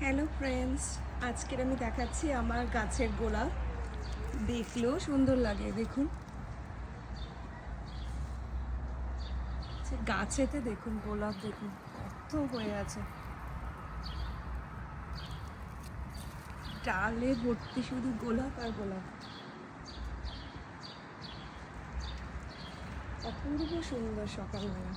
Hello friends, আজকের আমি দেখাচ্ছি আমার গাছের গোলাপ। দেখলেও সুন্দর লাগে। দেখুন গাছেতে দেখুন গোলাপ, দেখুন কত হয়ে আছে, ডালে ভর্তি শুধু গোলাপ আর গোলাপ। অপূর্ব সুন্দর সকালবেলা।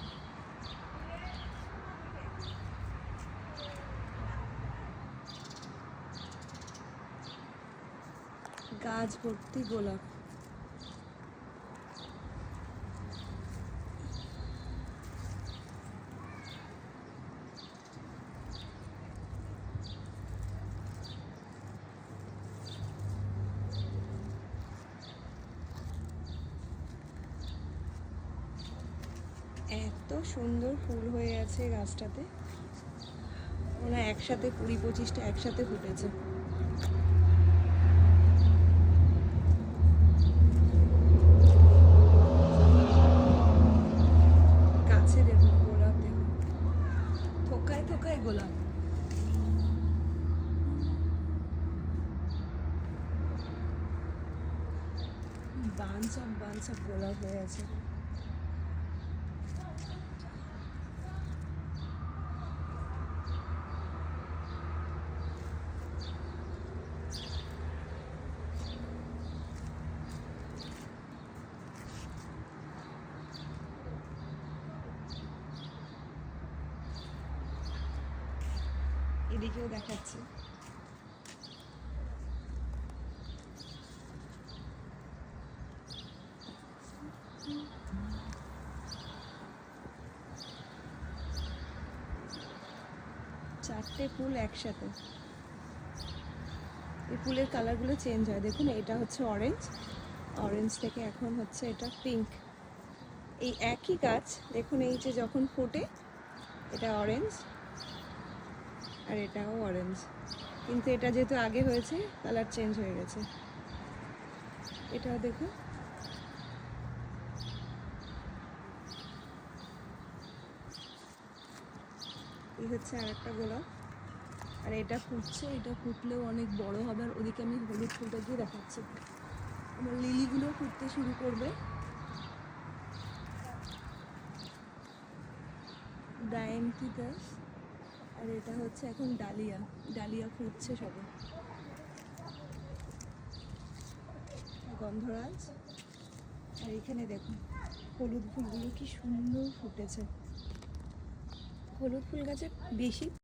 গাছ ভর্তি গোলাপ। এত সুন্দর ফুল হয়ে আছে গাছটাতে, মনে হয় একসাথে 20-25টা একসাথে ফুটেছে। গাছে দেখুন গোলাপ, দেখুন থোকায় থোকায় গোলাপ। বাঞ্চ অফ গোলাপ হয়ে আছে। এদিকেও দেখাচ্ছি। চারটে ফুল একসাথে। এই ফুলের কালারগুলো চেঞ্জ হয়। দেখুন এটা হচ্ছে অরেঞ্জ থেকে এখন হচ্ছে এটা পিঙ্ক। এই একই গাছ দেখুন, এই যে যখন ফোটে এটা অরেঞ্জ আর এটাও অরেঞ্জ, কিন্তু এটা যেহেতু আগে হয়েছে কালার চেঞ্জ হয়ে গেছে। এটাও দেখুন, এই হচ্ছে আর একটা গোলাপ। আর এটা ফুটছে, এটা ফুটলেও অনেক বড় হবে। আর ওদিকে আমি হলুদ ফুলটা দিয়ে দেখাচ্ছি। আমার লিলিগুলো ফুটতে শুরু করবে। ডায়ান্থিয়াস। আর এটা হচ্ছে এখন ডালিয়া ফুটছে সবে। গন্ধরাজ। আর এখানে দেখুন হলুদ ফুলগুলো কি সুন্দর ফুটেছে। হলুদ ফুল গাছে বেশি